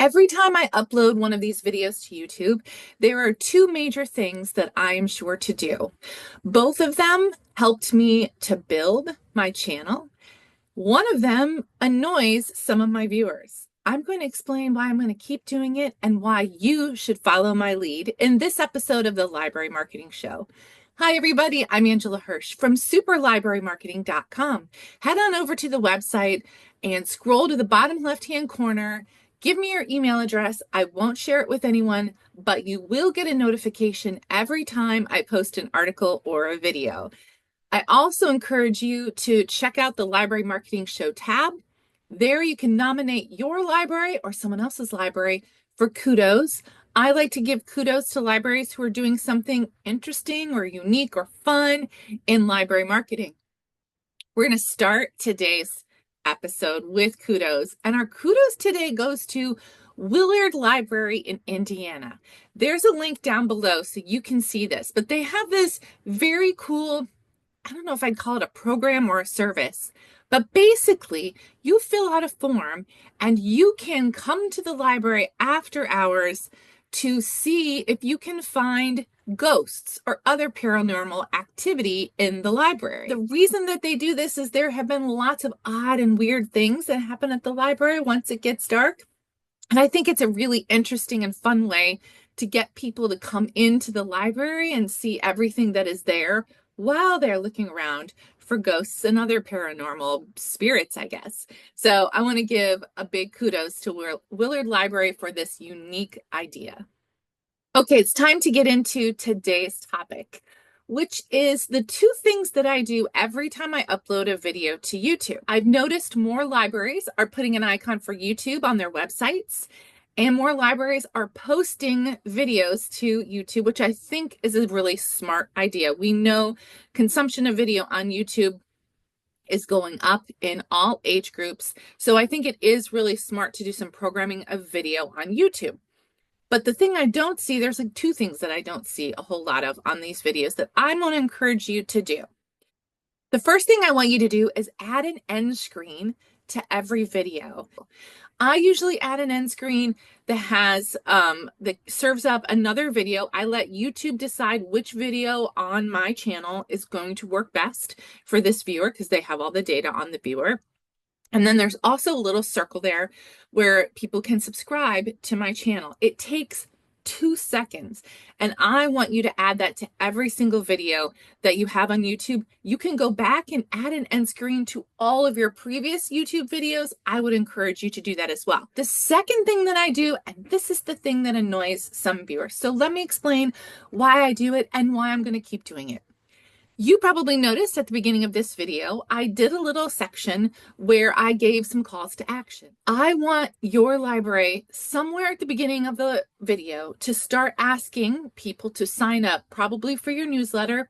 Every time I upload one of these videos to YouTube, there are two major things that I am sure to do. Both of them helped me to build my channel. One of them annoys some of my viewers. I'm going to explain why I'm going to keep doing it and why you should follow my lead in this episode of the Library Marketing Show. Hi, everybody. I'm Angela Hursh from superlibrarymarketing.com. Head on over to the website and scroll to the bottom left-hand corner. Give me your email address. I won't share it with anyone, but you will get a notification every time I post an article or a video. I also encourage you to check out the Library Marketing Show tab. There you can nominate your library or someone else's library for kudos. I like to give kudos to libraries who are doing something interesting or unique or fun in library marketing. We're going to start today's episode with kudos, and our kudos today goes to Willard Library in Indiana. There's a link down below so you can see this, but they have this very cool, I don't know if I'd call it a program or a service, but basically you fill out a form and you can come to the library after hours to see if you can find ghosts or other paranormal activity in the library. The reason that they do this is there have been lots of odd and weird things that happen at the library once it gets dark. And I think it's a really interesting and fun way to get people to come into the library and see everything that is there while they're looking around for ghosts and other paranormal spirits, I guess. So I want to give a big kudos to Willard Library for this unique idea. Okay, it's time to get into today's topic, which is the two things that I do every time I upload a video to YouTube. I've noticed more libraries are putting an icon for YouTube on their websites, and more libraries are posting videos to YouTube, which I think is a really smart idea. We know consumption of video on YouTube is going up in all age groups, so I think it is really smart to do some programming of video on YouTube. But the thing I don't see, there's like two things that I don't see a whole lot of on these videos that I want to encourage you to do. The first thing I want you to do is add an end screen to every video. I usually add an end screen that has that serves up another video. I let YouTube decide which video on my channel is going to work best for this viewer because they have all the data on the viewer. And then there's also a little circle there where people can subscribe to my channel. It takes 2 seconds, and I want you to add that to every single video that you have on YouTube. You can go back and add an end screen to all of your previous YouTube videos. I would encourage you to do that as well. The second thing that I do, and this is the thing that annoys some viewers, so let me explain why I do it and why I'm going to keep doing it. You probably noticed at the beginning of this video, I did a little section where I gave some calls to action. I want your library somewhere at the beginning of the video to start asking people to sign up, probably for your newsletter.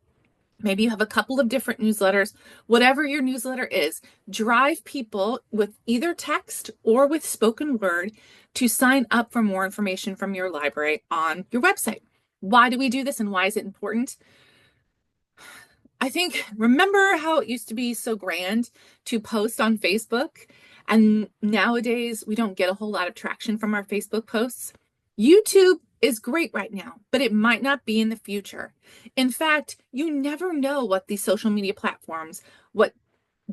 Maybe you have a couple of different newsletters. Whatever your newsletter is, drive people with either text or with spoken word to sign up for more information from your library on your website. Why do we do this and why is it important? I think, remember how it used to be so grand to post on Facebook? And nowadays we don't get a whole lot of traction from our Facebook posts. YouTube is great right now, but it might not be in the future. In fact, you never know what these social media platforms, what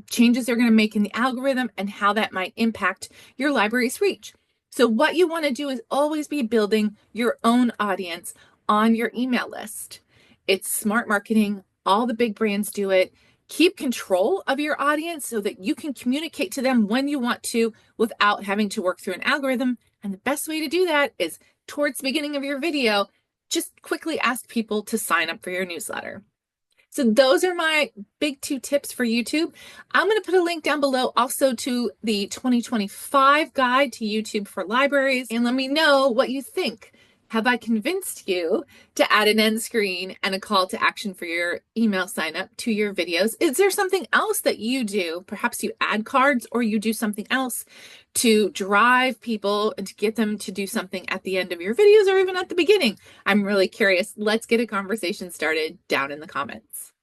changes they're going to make in the algorithm and how that might impact your library's reach. So what you want to do is always be building your own audience on your email list. It's smart marketing. All the big brands do it. Keep control of your audience so that you can communicate to them when you want to without having to work through an algorithm. And the best way to do that is towards the beginning of your video, just quickly ask people to sign up for your newsletter. So those are my big two tips for YouTube. I'm going to put a link down below also to the 2025 guide to YouTube for libraries, and let me know what you think. Have I convinced you to add an end screen and a call to action for your email sign up to your videos? Is there something else that you do? Perhaps you add cards or you do something else to drive people and to get them to do something at the end of your videos or even at the beginning. I'm really curious. Let's get a conversation started down in the comments.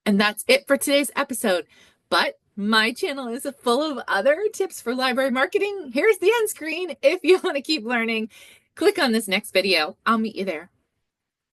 And that's it for today's episode. But My channel is full of other tips for library marketing. Here's the end screen if you want to keep learning. Click on this next video. I'll meet you there.